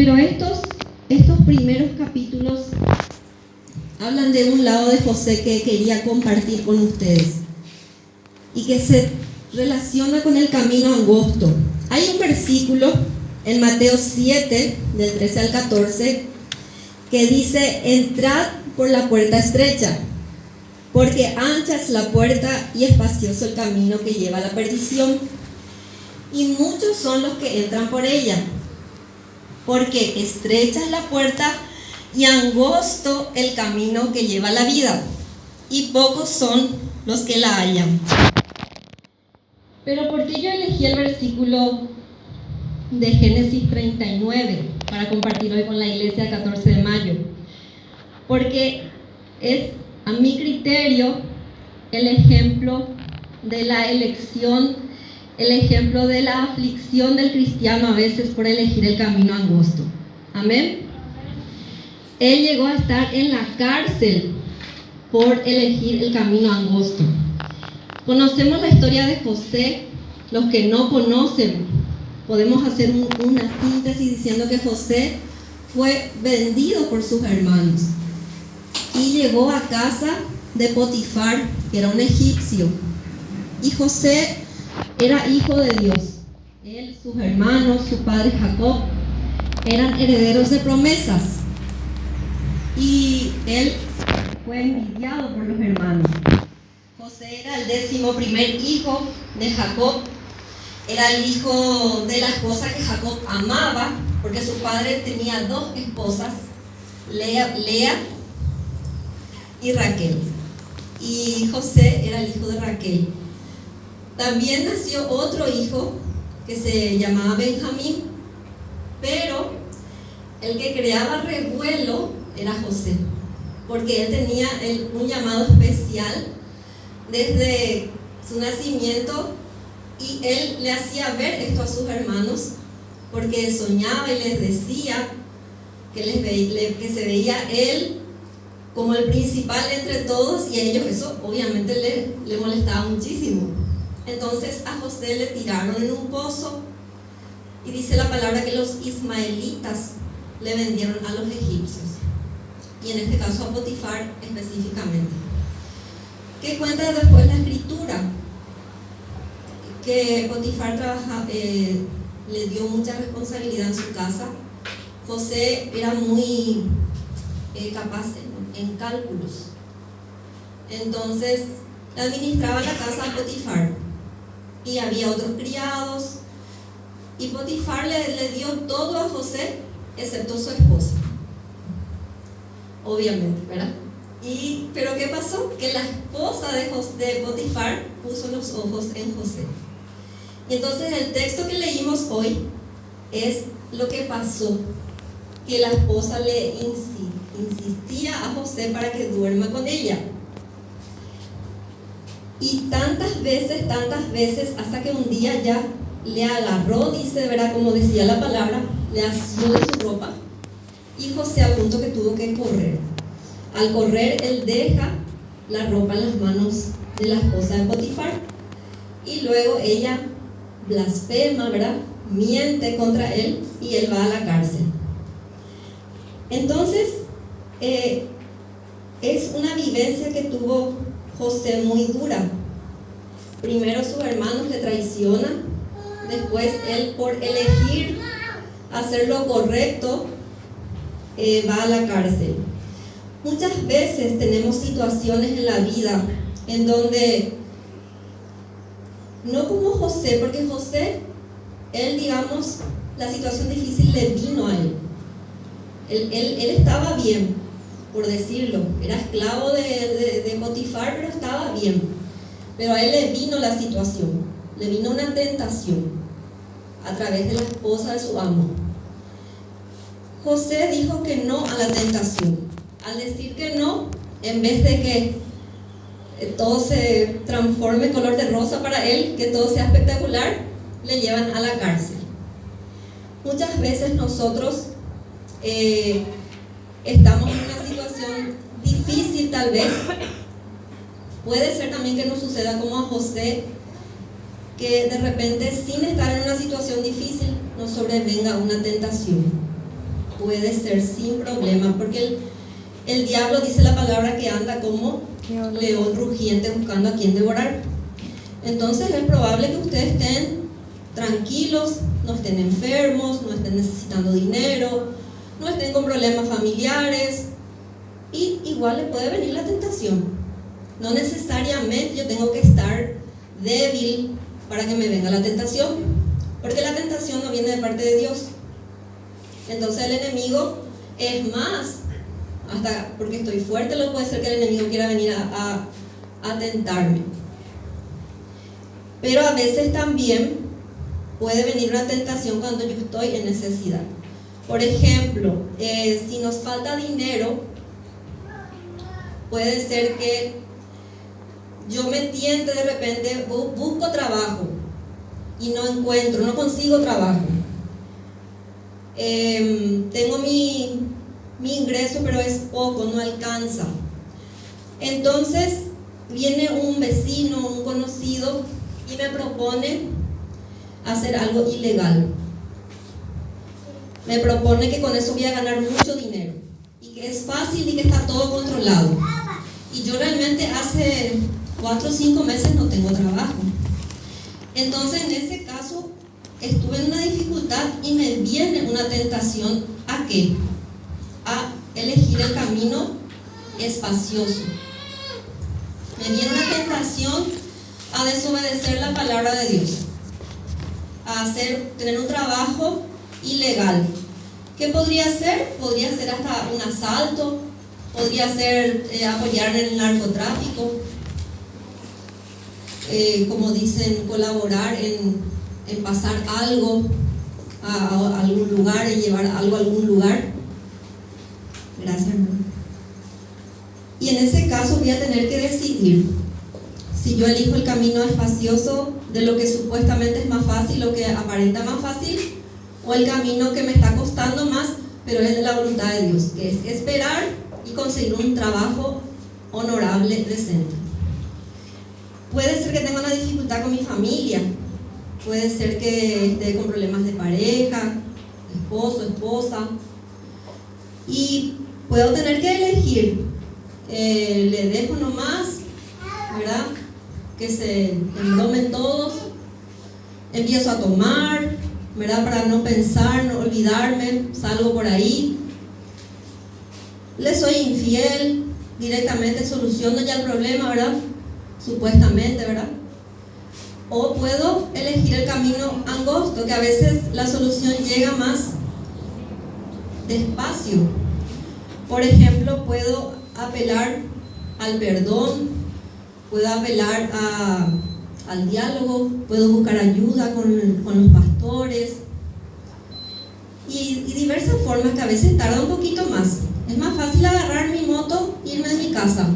Pero estos primeros capítulos hablan de un lado de José que quería compartir con ustedes y que se relaciona con el camino angosto. Hay un versículo en Mateo 7, del 13 al 14, que dice: entrad por la puerta estrecha, porque ancha es la puerta y espacioso el camino que lleva a la perdición, y muchos son los que entran por ella. Porque estrecha es la puerta y angosto el camino que lleva a la vida, y pocos son los que la hallan. Pero ¿por qué yo elegí el versículo de Génesis 39 para compartir hoy con la iglesia el 14 de mayo? Porque es, a mi criterio, el ejemplo de la elección, el ejemplo de la aflicción del cristiano a veces por elegir el camino angosto. Amén. Él llegó a estar en la cárcel por elegir el camino angosto. Conocemos la historia de José. Los que no conocen, podemos hacer una síntesis diciendo que José fue vendido por sus hermanos y llegó a casa de Potifar, que era un egipcio. Y José era hijo de Dios. Él, sus hermanos, su padre Jacob, eran herederos de promesas. Y él fue envidiado por los hermanos. José era el 11º hijo de Jacob. Era el hijo de la esposa que Jacob amaba, porque su padre tenía 2 esposas, Lea y Raquel. Y José era el hijo de Raquel. También nació otro hijo que se llamaba Benjamín, pero el que creaba revuelo era José, porque él tenía un llamado especial desde su nacimiento, y él le hacía ver esto a sus hermanos, porque soñaba y les decía que se veía él como el principal entre todos, y a ellos eso obviamente le molestaba muchísimo. Entonces a José le tiraron en un pozo, y dice la palabra que los ismaelitas le vendieron a los egipcios, y en este caso a Potifar específicamente. ¿Qué cuenta después la escritura? Que Potifar le dio mucha responsabilidad en su casa. José era muy capaz en cálculos, entonces le administraba la casa a Potifar, y había otros criados, y Potifar le dio todo a José excepto su esposa, obviamente, ¿verdad? Pero ¿qué pasó? Que la esposa de Potifar puso los ojos en José. Y entonces el texto que leímos hoy es lo que pasó, que la esposa le insistía a José para que duerma con ella. Y tantas veces, hasta que un día ya le agarró, dice, ¿verdad? Como decía la palabra, le asió de su ropa, y José al punto que tuvo que correr. Al correr, él deja la ropa en las manos de la esposa de Potifar, y luego ella blasfema, ¿verdad? Miente contra él, y él va a la cárcel. Entonces, es una vivencia que tuvo José muy dura. Primero sus hermanos le traicionan, después él, por elegir hacer lo correcto, va a la cárcel. Muchas veces tenemos situaciones en la vida en donde, no como José, porque José, él, digamos, la situación difícil le vino a él. Él estaba bien, por decirlo, era esclavo de Potifar, pero estaba bien. Pero a él le vino la situación, le vino una tentación a través de la esposa de su amo. José dijo que no a la tentación. Al decir que no, en vez de que todo se transforme en color de rosa para él, que todo sea espectacular, le llevan a la cárcel. Muchas veces nosotros estamos en una situación difícil, tal vez. Puede ser también que nos suceda como a José, que de repente, sin estar en una situación difícil, nos sobrevenga una tentación. puede ser sin problema, porque el diablo, dice la palabra, que anda como león rugiente buscando a quien devorar. Entonces es probable que ustedes estén tranquilos, no estén enfermos, no estén necesitando dinero, no estén con problemas familiares, y igual le puede venir la tentación. No necesariamente yo tengo que estar débil para que me venga la tentación, porque la tentación no viene de parte de Dios. Entonces el enemigo, es más, hasta porque estoy fuerte, lo puede ser que el enemigo quiera venir a tentarme. Pero a veces también puede venir una tentación cuando yo estoy en necesidad. Por ejemplo, si nos falta dinero, puede ser que yo me tiente de repente, busco trabajo y no consigo trabajo. Tengo mi ingreso, pero es poco, no alcanza. Entonces viene un vecino, un conocido, y me propone hacer algo ilegal. Me propone que con eso voy a ganar mucho dinero y que es fácil y que está todo controlado. Y yo realmente hace 4 o 5 meses no tengo trabajo. Entonces en ese caso estuve en una dificultad y me viene una tentación. ¿A qué? A elegir el camino espacioso. Me viene una tentación a desobedecer la palabra de Dios, a tener un trabajo ilegal. ¿Qué podría ser? Podría ser hasta un asalto, podría ser apoyar en el narcotráfico, como dicen, colaborar en pasar algo a algún lugar, en llevar algo a algún lugar. Gracias, hermano. Y en ese caso voy a tener que decidir si yo elijo el camino espacioso de lo que supuestamente es más fácil, lo que aparenta más fácil, o el camino que me está costando más, pero es de la voluntad de Dios, que es esperar y conseguir un trabajo honorable, decente. Puede ser que tenga una dificultad con mi familia, puede ser que esté con problemas de pareja, esposo, esposa, y puedo tener que elegir, le dejo nomás, ¿verdad?, que se embromen todos, empiezo a tomar, ¿verdad?, para no pensar, no olvidarme, salgo por ahí, le soy infiel, directamente soluciono ya el problema, ¿verdad?, supuestamente, ¿verdad? O puedo elegir el camino angosto, que a veces la solución llega más despacio. Por ejemplo, puedo apelar al perdón, puedo apelar al diálogo, puedo buscar ayuda con los pastores y diversas formas que a veces tarda un poquito más. Es más fácil agarrar mi moto e irme de mi casa,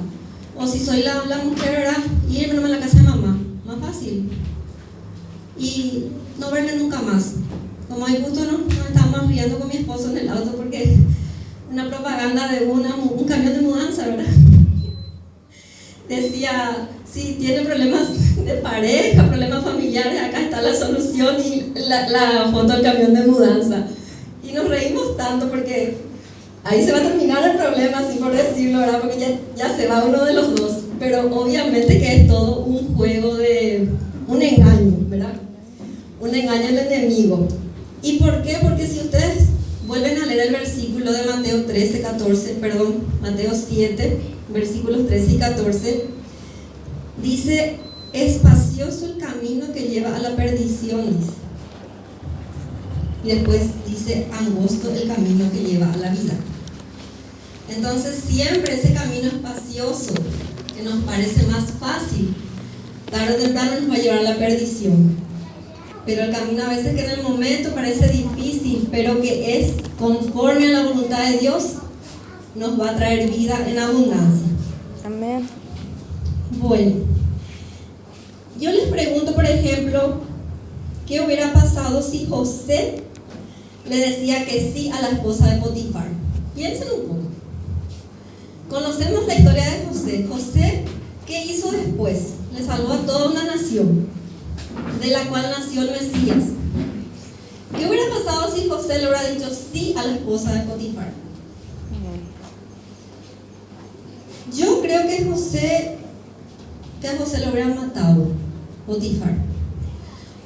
o si soy la mujer, ¿verdad?, irme a la casa de mamá, más fácil, y no verme nunca más. Como hay justo nos estábamos riendo con mi esposo en el auto porque una propaganda de un camión de mudanza, ¿verdad? Decía, si tiene problemas de pareja, problemas familiares, acá está la solución, y la foto del camión de mudanza. Y nos reímos tanto porque ahí se va a terminar el problema, así por decirlo, ¿verdad? Porque ya se va uno de los dos. Pero obviamente que es todo un juego un engaño, ¿verdad? Un engaño al enemigo. ¿Y por qué? Porque si ustedes vuelven a leer el versículo de Mateo 7, versículos 13 y 14, dice, espacioso el camino que lleva a la perdición, dice. Y después dice, angosto el camino que lleva a la vida. Entonces siempre ese camino espacioso, que nos parece más fácil, tarde o temprano nos va a llevar a la perdición. Pero el camino a veces que en el momento parece difícil, pero que es conforme a la voluntad de Dios, nos va a traer vida en abundancia. Amén. Bueno, yo les pregunto, por ejemplo, ¿qué hubiera pasado si José le decía que sí a la esposa de Potifar? Piensen un poco. Conocemos la historia de José. José, ¿qué hizo después? Le salvó a toda una nación, de la cual nació el Mesías. ¿Qué hubiera pasado si José le hubiera dicho sí a la esposa de Potifar? Yo creo que a José lo hubiera matado Potifar.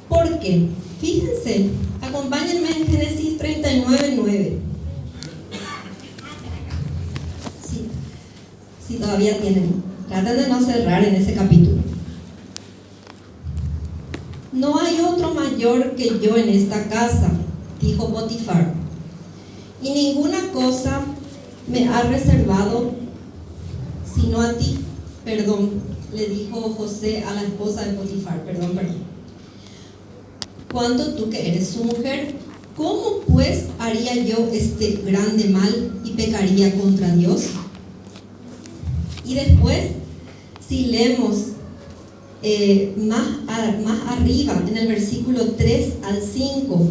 ¿Por qué? Fíjense, acompáñenme en Génesis 39:9. Si todavía tienen, traten de no cerrar en ese capítulo. No hay otro mayor que yo en esta casa, dijo Potifar, y ninguna cosa me ha reservado sino a ti. Perdón, le dijo José a la esposa de Potifar, perdón. Cuando tú que eres su mujer, ¿cómo pues haría yo este grande mal y pecaría contra Dios? Y después, si leemos más arriba, en el versículo 3 al 5,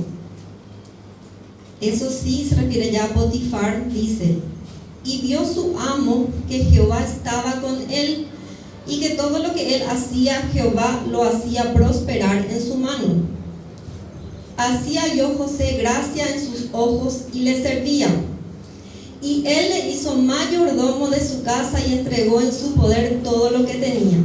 eso sí se refiere ya a Potifar, dice: y vio su amo que Jehová estaba con él, y que todo lo que él hacía, Jehová lo hacía prosperar en su mano. Así halló José gracia en sus ojos y le servía. Y él le hizo mayordomo de su casa y entregó en su poder todo lo que tenía.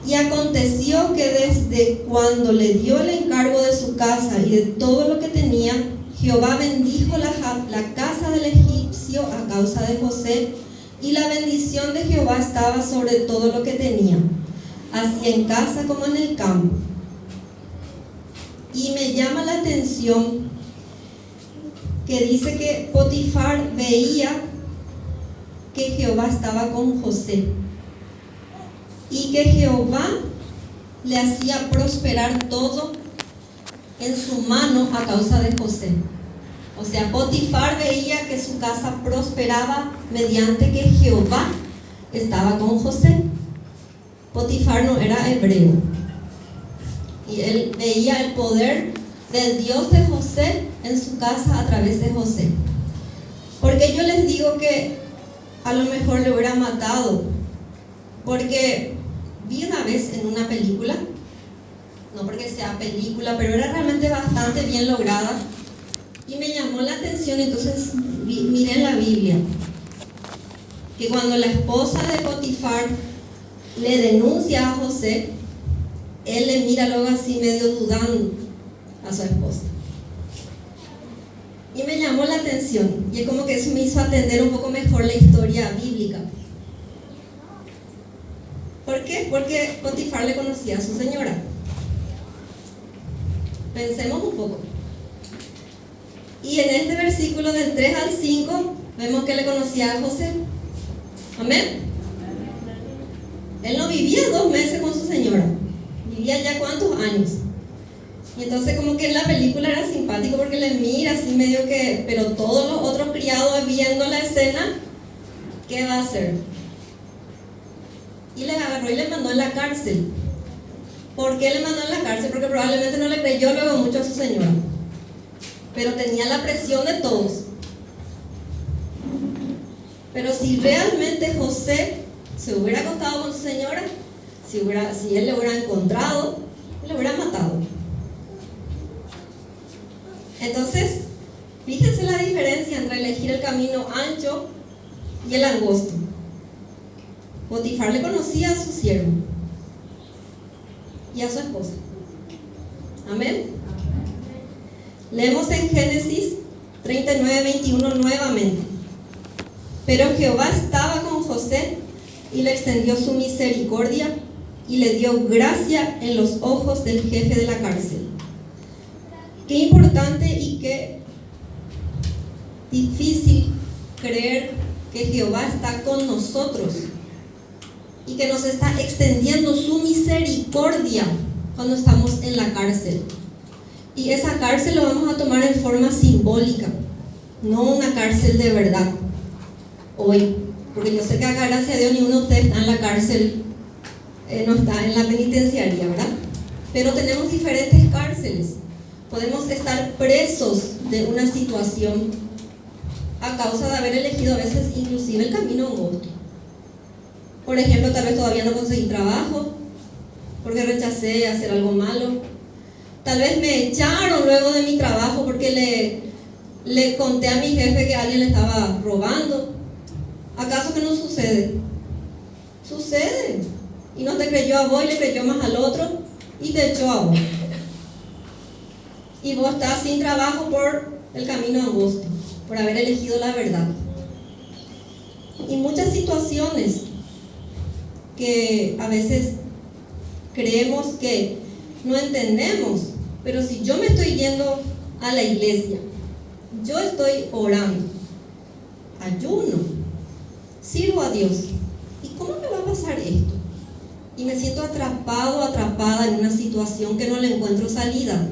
Y aconteció que desde cuando le dio el encargo de su casa y de todo lo que tenía, Jehová bendijo la casa del egipcio a causa de José, y la bendición de Jehová estaba sobre todo lo que tenía, así en casa como en el campo. Y me llama la atención que dice que Potifar veía que Jehová estaba con José y que Jehová le hacía prosperar todo en su mano a causa de José. O sea, Potifar veía que su casa prosperaba mediante que Jehová estaba con José. Potifar no era hebreo y él veía el poder del Dios de José en su casa a través de José. Porque yo les digo que a lo mejor le hubiera matado, porque vi una vez en una película, no porque sea película, pero era realmente bastante bien lograda y me llamó la atención. Entonces miré en la Biblia que cuando la esposa de Potifar le denuncia a José, él le mira luego así medio dudando a su esposa. Y me llamó la atención, y es como que eso me hizo atender un poco mejor la historia bíblica. ¿Por qué? Porque Potifar le conocía a su señora. Pensemos un poco. Y en este versículo del 3 al 5 vemos que le conocía a José. Amén. Él no vivía 2 meses con su señora, vivía ya cuántos años. Y entonces como que en la película era simpático porque le mira así medio que, pero todos los otros criados viendo la escena, ¿qué va a hacer? Y le agarró y le mandó en la cárcel. ¿Por qué le mandó en la cárcel? Porque probablemente no le creyó luego mucho a su señora, pero tenía la presión de todos. Pero si realmente José se hubiera acostado con su señora, si él le hubiera encontrado, le hubiera matado. Entonces, fíjense la diferencia entre elegir el camino ancho y el angosto. Potifar le conocía a su siervo y a su esposa. Amén. Leemos en Génesis 39:21 nuevamente. Pero Jehová estaba con José y le extendió su misericordia y le dio gracia en los ojos del jefe de la cárcel. Qué importante y qué difícil creer que Jehová está con nosotros y que nos está extendiendo su misericordia cuando estamos en la cárcel. Y esa cárcel lo vamos a tomar en forma simbólica, no una cárcel de verdad hoy, porque yo sé que acá, gracias a Dios, ni uno de ustedes está en la cárcel, no está en la penitenciaria, ¿verdad? Pero tenemos diferentes cárceles. Podemos estar presos de una situación a causa de haber elegido a veces inclusive el camino angosto. Por ejemplo, tal vez todavía no conseguí trabajo porque rechacé hacer algo malo, Tal vez me echaron luego de mi trabajo porque le conté a mi jefe que alguien le estaba robando. ¿Acaso que no sucede? Sucede. Y no te creyó a vos y le creyó más al otro y te echó a vos. Y vos estás sin trabajo por el camino angosto, por haber elegido la verdad. Y muchas situaciones que a veces creemos que no entendemos, pero si yo me estoy yendo a la iglesia, yo estoy orando, ayuno, sirvo a Dios, ¿y cómo me va a pasar esto? Y me siento atrapado, atrapada en una situación que no le encuentro salida.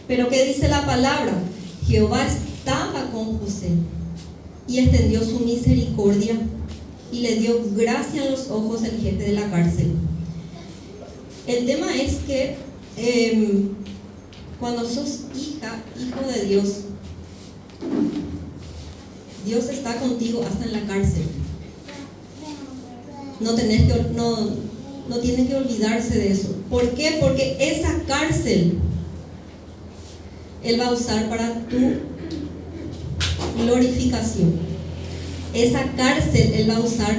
Pero ¿qué dice la palabra? Jehová estaba con José y extendió su misericordia y le dio gracia en los ojos del jefe de la cárcel. El tema es que cuando sos hijo de Dios, Dios está contigo hasta en la cárcel. No tienen que olvidarse de eso. ¿Por qué? Porque esa cárcel Él va a usar para tu glorificación. Esa cárcel Él va a usar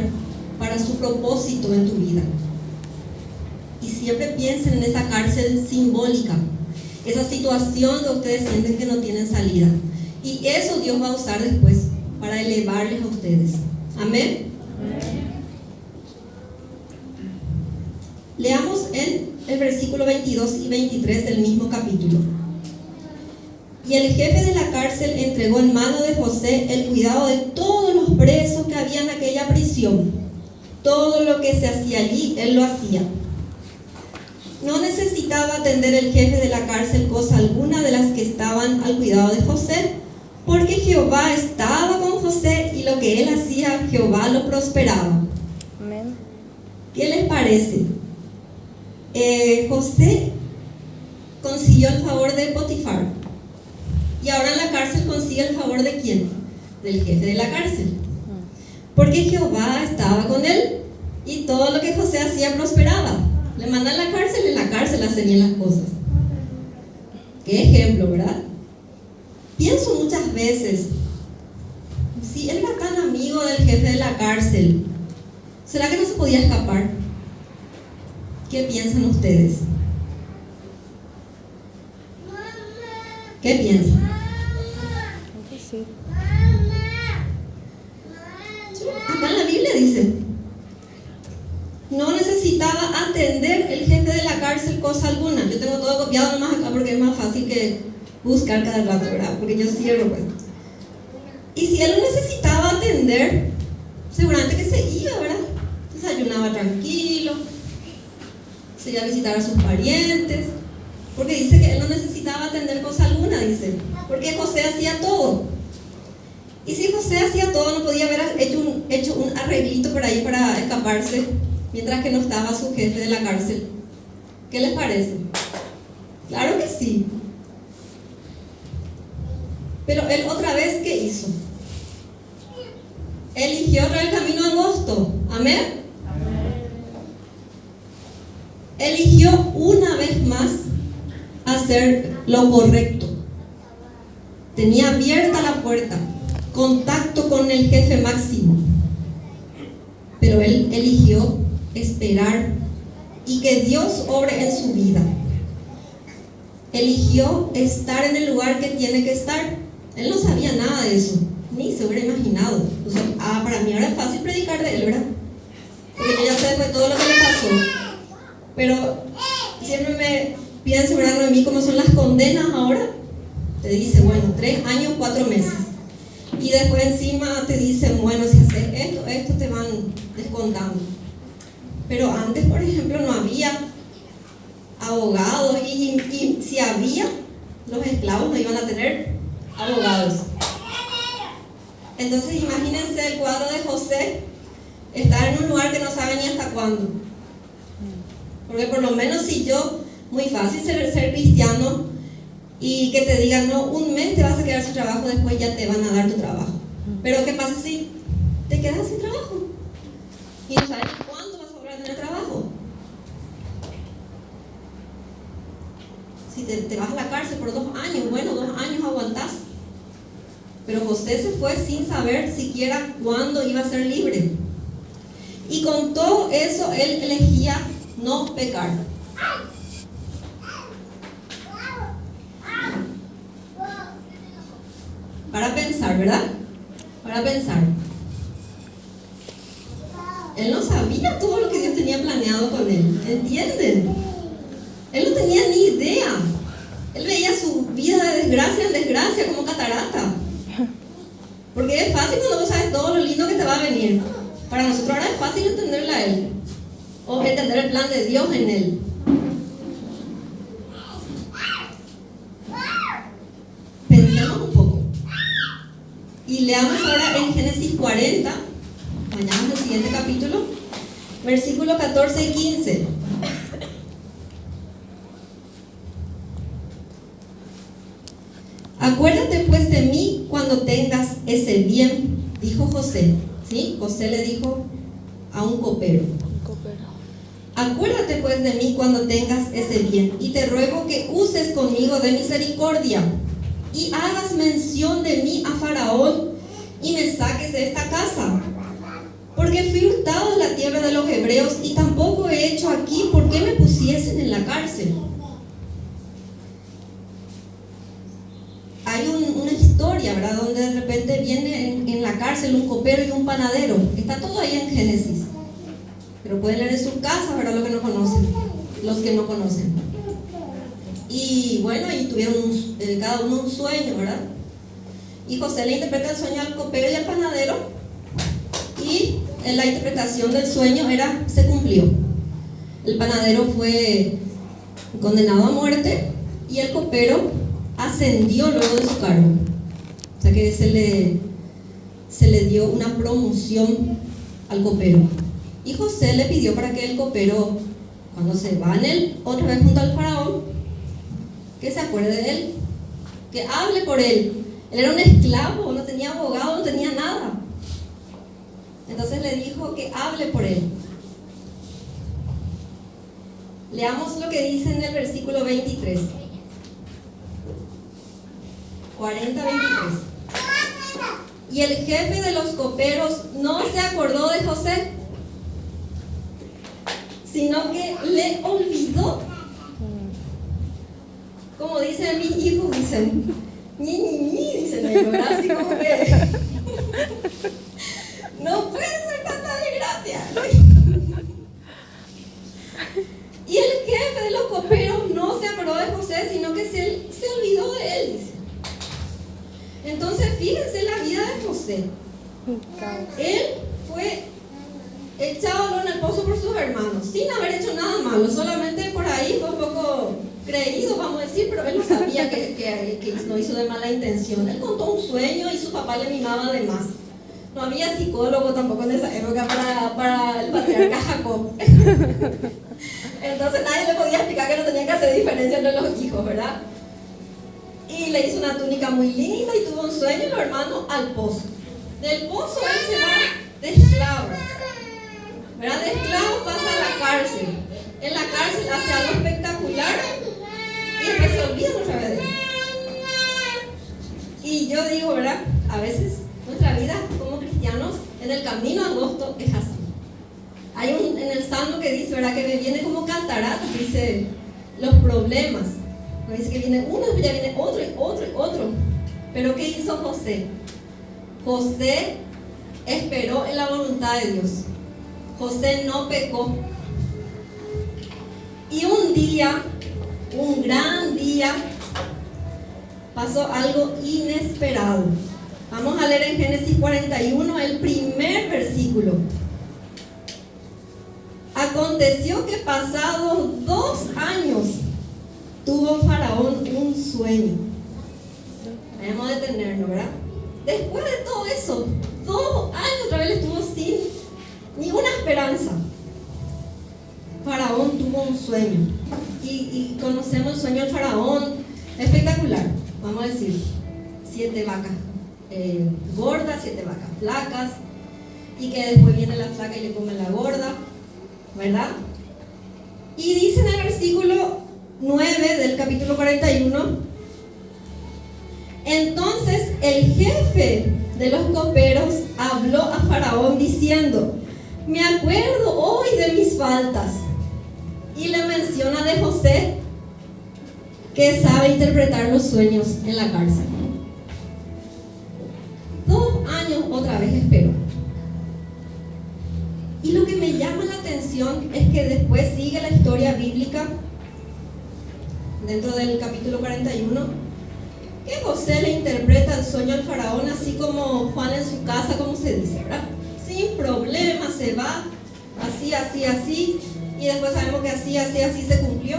para su propósito en tu vida. Y siempre piensen en esa cárcel simbólica, esa situación que ustedes sienten que no tienen salida. Y eso Dios va a usar después para elevarles a ustedes. Amén. Leamos en el versículo 22 y 23 del mismo capítulo. Y el jefe de la cárcel entregó en mano de José el cuidado de todos los presos que había en aquella prisión. Todo lo que se hacía allí, él lo hacía. No necesitaba atender el jefe de la cárcel cosa alguna de las que estaban al cuidado de José, porque Jehová estaba con José y lo que él hacía, Jehová lo prosperaba. Amén. ¿Qué les parece? José consiguió el favor de Potifar. Y ahora en la cárcel consigue el favor de ¿quién? Del jefe de la cárcel. Porque Jehová estaba con él y todo lo que José hacía prosperaba. Le mandan a la cárcel, en la cárcel hacen bien las cosas. Qué ejemplo, ¿verdad? Pienso muchas veces, si él era tan amigo del jefe de la cárcel, ¿será que no se podía escapar? ¿Qué piensan ustedes? ¿Qué piensan? Acá en la Biblia dice, no necesitaba atender el jefe de la cárcel cosa alguna. Yo tengo todo copiado nomás acá porque es más fácil que buscar cada rato, ¿verdad? Porque yo cierro pues. Y si él lo necesitaba atender, seguramente que se iba, ¿verdad? Desayunaba tranquilo, se iba a visitar a sus parientes, porque dice que él no necesitaba atender cosa alguna, dice, porque José hacía todo. Y si José hacía todo, no podía haber hecho un arreglito por ahí para escaparse mientras que no estaba su jefe de la cárcel. ¿Qué les parece? Claro que sí. Pero él otra vez, ¿qué hizo? Eligió otra vez el camino angosto. ¿Amén? Eligió una vez más hacer lo correcto. Tenía abierta la puerta, contacto con el jefe máximo, pero él eligió esperar y que Dios obre en su vida. Eligió estar en el lugar que tiene que estar. Él no sabía nada de eso, ni se hubiera imaginado. O sea, para mí ahora es fácil predicar de él, ¿verdad? Porque yo ya sé después todo lo que le pasó. Pero siempre me pienso, ¿verdad, Noemí, cómo son las condenas ahora? Te dice, bueno, 3 años, 4 meses. Y después encima te dicen, bueno, si haces esto te van descontando. Pero antes, por ejemplo, no había abogados y si había, los esclavos no iban a tener abogados. Entonces imagínense el cuadro de José, estar en un lugar que no sabe ni hasta cuándo. Porque por lo menos si yo, muy fácil ser cristiano y que te digan, no, un mes te vas a quedar sin trabajo, después ya te van a dar tu trabajo. Pero ¿qué pasa si te quedas sin trabajo? Y no sabes cuándo vas a volver a tener trabajo. Si te te vas a la cárcel por 2 años. Bueno, 2 años aguantás. Pero José se fue sin saber siquiera cuándo iba a ser libre. Y con todo eso, él elegía no pecar. Para pensar, ¿verdad? Para pensar. Él no sabía todo lo que Dios tenía planeado con él. ¿Entienden? Él no tenía ni idea. Él veía su vida de desgracia en desgracia como catarata. Porque es fácil cuando vos sabes todo lo lindo que te va a venir. Para nosotros ahora es fácil entenderle a él. O entender el plan de Dios en él. Pensemos un poco. Y leamos ahora en Génesis 40. Vayamos al siguiente capítulo. Versículos 14 y 15. Acuérdate pues de mí cuando tengas ese bien, dijo José. ¿Sí? José le dijo a un copero. Acuérdate pues de mí cuando tengas ese bien, y te ruego que uses conmigo de misericordia, y hagas mención de mí a Faraón, y me saques de esta casa. Porque fui hurtado en la tierra de los hebreos, y tampoco he hecho aquí por qué me pusiesen en la cárcel. Hay una historia, ¿verdad? Donde de repente viene en la cárcel un copero y un panadero. Está todo ahí en Génesis. Pero pueden leer en su casa, ¿verdad? Los que no conocen. Y bueno, ahí tuvieron cada uno un sueño, ¿verdad? Y José le interpreta el sueño al copero y al panadero. Y en la interpretación del sueño se cumplió. El panadero fue condenado a muerte y el copero ascendió luego de su cargo. O sea que se le dio una promoción al copero. Y José le pidió para que el copero, cuando se va en él otra vez junto al faraón, que se acuerde de él, que hable por él. Él era un esclavo, no tenía abogado, no tenía nada. Entonces le dijo que hable por él. Leamos lo que dice en el versículo 23. 40-23. Y el jefe de los coperos no se acordó de José, sino que le olvidó. Como dicen mis hijos, dicen dicen ellos, ¿verdad? Así como que no puede ser tanta desgracia. Y el jefe de los coperos no se acordó de José, sino que se olvidó de él, dice. Entonces fíjense la vida de José. Él fue echado en el pozo por sus hermanos, sin haber hecho nada malo, solamente por ahí fue un poco creído, vamos a decir, pero él no sabía que no hizo de mala intención. Él contó un sueño y su papá le mimaba de más. No había psicólogo tampoco en esa época para el patriarca Jacob. Entonces nadie le podía explicar que no tenía que hacer diferencia entre los hijos, ¿verdad? Y le hizo una túnica muy linda y tuvo un sueño y los hermanos al pozo. Del pozo él se va de esclavo, ¿verdad? De esclavo pasa a la cárcel. En la cárcel hace algo espectacular y después se olvida otra vez de él. Y yo digo, ¿verdad? A veces nuestra vida como cristianos en el camino angosto es así. Hay en el Salmo que dice, ¿verdad? Que me viene como cataratas, dice, los problemas. Me dice que viene uno, ya viene otro y otro y otro. Pero ¿qué hizo José? José esperó en la voluntad de Dios. José no pecó. Y un día, un gran día, pasó algo inesperado. Vamos a leer en Génesis 41 el primer versículo. Aconteció que pasados 2 años tuvo Faraón un sueño. Vamos a detenernos, ¿verdad? Después de todo eso, 2 años otra vez estuvo sin ni una esperanza. Faraón tuvo un sueño. Y conocemos el sueño del Faraón. Espectacular, vamos a decir. 7 vacas gordas, 7 vacas flacas. Y que después viene la flaca y le come la gorda, ¿verdad? Y dice en el versículo 9 del capítulo 41. Entonces el jefe de los coperos habló a Faraón diciendo: me acuerdo hoy de mis faltas. Y le menciona de José, que sabe interpretar los sueños en la cárcel. 2 años otra vez esperó. Y lo que me llama la atención es que después sigue la historia bíblica dentro del capítulo 41, que José le interpreta el sueño al faraón así como Juan en su casa, como se dice, ¿verdad? Sin problema, se va, así, así, así, y después sabemos que así, así, así se cumplió.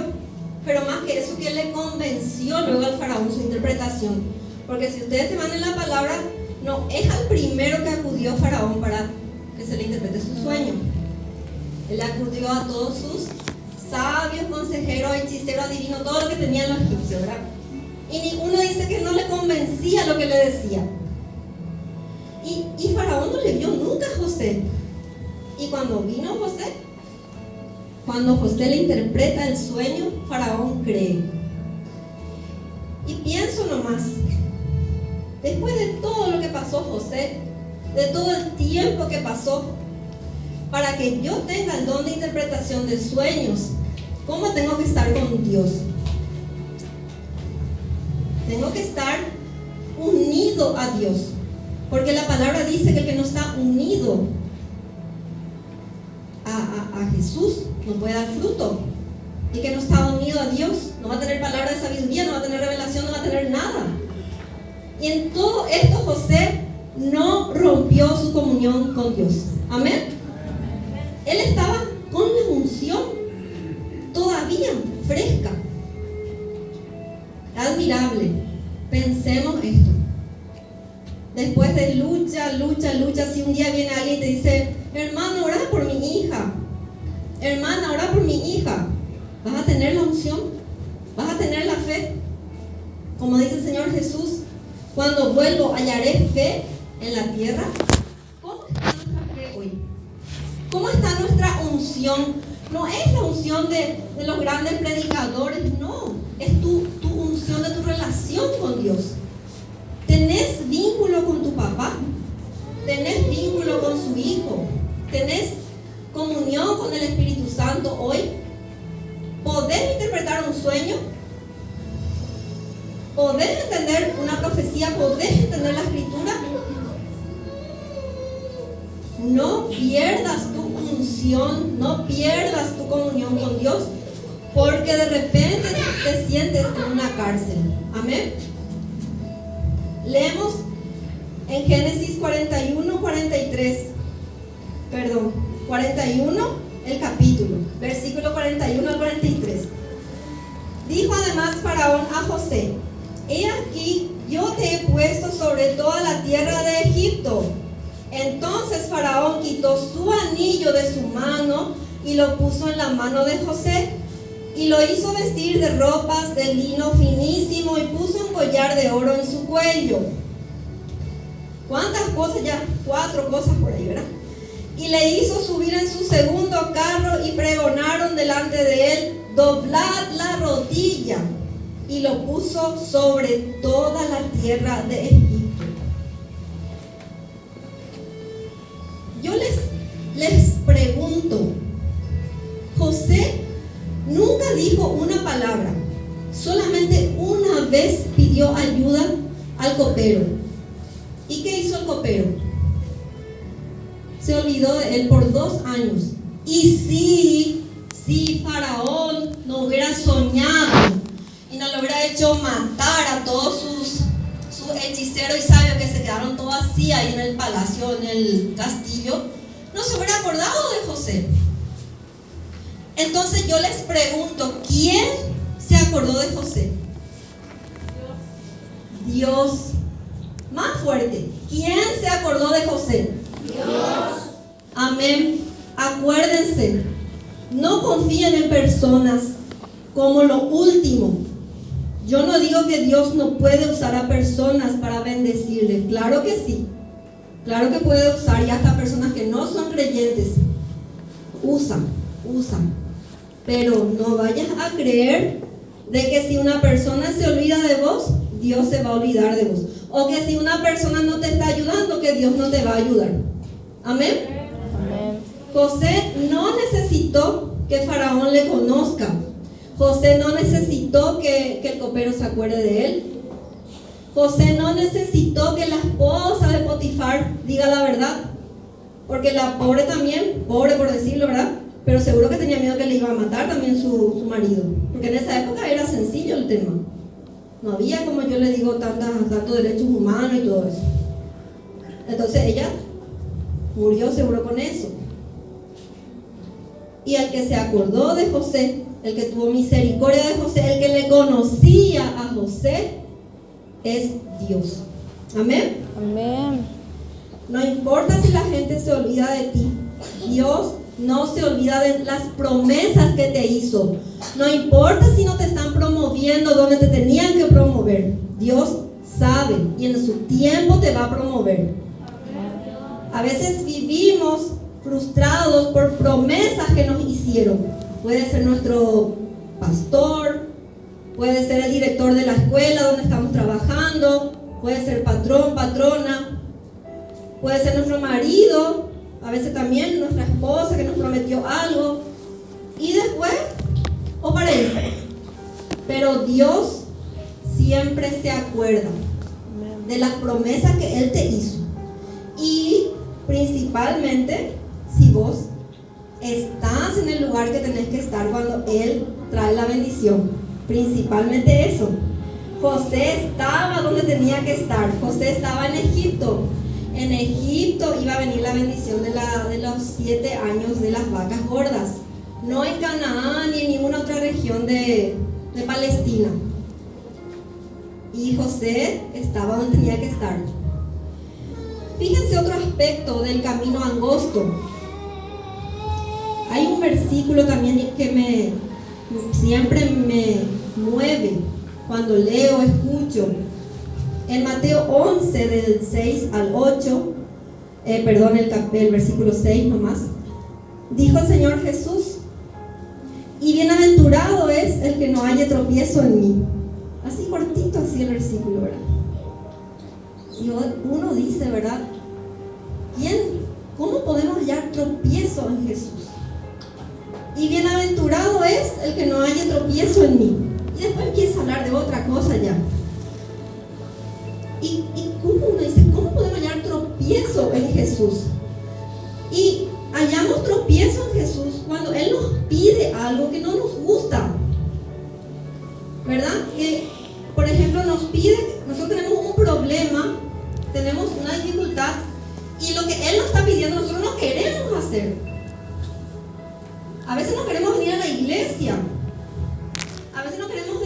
Pero más que eso, que le convenció luego al faraón su interpretación. Porque si ustedes se van en la palabra, no es al primero que acudió Faraón para que se le interprete su sueño. Él acudió a todos sus sabios, consejeros, hechiceros, adivinos, todo lo que tenían los egipcios, ¿verdad? Y ninguno dice que no le convencía lo que le decía. Y Faraón no le vio nunca a José. Y cuando vino José, cuando José le interpreta el sueño, Faraón cree. Y pienso nomás, después de todo lo que pasó José, de todo el tiempo que pasó, para que yo tenga el don de interpretación de sueños, ¿cómo tengo que estar con Dios? Tengo que estar unido a Dios, porque la palabra dice que el que no está unido a Jesús no puede dar fruto, y que no está unido a Dios no va a tener palabra de sabiduría, no va a tener revelación, no va a tener nada. Y en todo esto José no rompió su comunión con Dios. Amén. Él estaba con la unción todavía fresca. Admirable. Pensemos esto. Después de lucha, si un día viene alguien y te dice: hermano, ora por mi hija, hermana, ora por mi hija, ¿vas a tener la unción? ¿Vas a tener la fe? Como dice el Señor Jesús: cuando vuelvo, hallaré fe en la tierra. ¿Cómo está nuestra fe hoy? ¿Cómo está nuestra unción? No es la unción de los grandes predicadores, no. Es tu unción de tu relación con Dios. ¿Tenés vínculo con tu papá? ¿Tenés vínculo con su hijo? ¿Tenés comunión con el Espíritu Santo hoy? ¿Podés interpretar un sueño? ¿Podés entender una profecía? ¿Podés entender la escritura? No pierdas tu unción, no pierdas tu comunión con Dios, porque de repente te sientes en una cárcel. Amén. Leemos en Génesis 41 el capítulo, versículo 41 al 43. Dijo además Faraón a José: he aquí, yo te he puesto sobre toda la tierra de Egipto. Entonces Faraón quitó su anillo de su mano y lo puso en la mano de José, y lo hizo vestir de ropas de lino finísimo, y puso un collar de oro en su cuello. ¿Cuántas cosas ya? 4 cosas por ahí, ¿verdad? Y le hizo subir en su segundo carro, y pregonaron delante de él: doblad la rodilla. Y lo puso sobre toda la tierra de Egipto. Yo les pregunto, José nunca dijo una palabra, solamente una vez pidió ayuda al copero. ¿Y qué hizo el copero? Se olvidó de él por 2 años. Y si Faraón no hubiera soñado y no le hubiera hecho matar a todos sus hechiceros y sabios que se quedaron todos así ahí en el palacio, en el castillo, no se hubiera acordado de José. Entonces yo les pregunto, ¿quién se acordó de José? Dios. Más fuerte, ¿quién se acordó de José? Dios. Amén. Acuérdense, no confíen en personas como lo último. Yo no digo que Dios no puede usar a personas para bendecirles. Claro que sí. Claro que puede usar, y hasta personas que no son creyentes. Usan. Pero no vayas a creer de que si una persona se olvida de vos, Dios se va a olvidar de vos. O que si una persona no te está ayudando, que Dios no te va a ayudar. Amén. Amén. José no necesitó que Faraón le conozca. José no necesitó que el copero se acuerde de él. José no necesitó que la esposa de Potifar diga la verdad. Porque la pobre también, pobre por decirlo, ¿verdad? Pero seguro que tenía miedo que le iba a matar también su marido. Porque en esa época era sencillo el tema. No había, como yo le digo, tantos derechos humanos y todo eso. Entonces ella murió seguro con eso. Y el que se acordó de José, el que tuvo misericordia de José, el que le conocía a José, es Dios. Amén. Amén. No importa si la gente se olvida de ti, Dios no se olvida de las promesas que te hizo. No importa si no te están promoviendo donde te tenían que promover, Dios sabe y en su tiempo te va a promover. A veces vivimos frustrados por promesas que nos hicieron. Puede ser nuestro pastor, puede ser el director de la escuela donde estamos trabajando, puede ser patrón, patrona, puede ser nuestro marido, a veces también nuestra esposa que nos prometió algo y después, o para él. Pero Dios siempre se acuerda de las promesas que Él te hizo. Y principalmente si vos estás en el lugar que tenés que estar cuando Él trae la bendición. Principalmente eso. José estaba donde tenía que estar. José estaba en Egipto. En Egipto iba a venir la bendición de los 7 años de las vacas gordas. No en Canaán ni en ninguna otra región de Palestina. Y José estaba donde tenía que estar. Fíjense otro aspecto del camino angosto. Hay un versículo también que siempre me mueve cuando leo, escucho. En Mateo 11, del 6 al 8, el versículo 6 nomás, dijo el Señor Jesús: y bienaventurado es el que no haya tropiezo en mí. Así cortito, así el versículo, ¿verdad? Y uno dice, ¿verdad? ¿Cómo podemos hallar tropiezo en Jesús? Y bienaventurado es el que no haya tropiezo en mí. Y después empieza a hablar de otra cosa ya. ¿Y cómo uno dice? ¿Cómo podemos hallar tropiezo en Jesús? Y hallamos tropiezo en Jesús cuando Él nos pide algo que no nos gusta, ¿verdad? Que, por ejemplo, nos pide, nosotros tenemos un problema, tenemos una dificultad, y lo que Él nos está pidiendo nosotros no queremos hacer. A veces no queremos venir a la iglesia,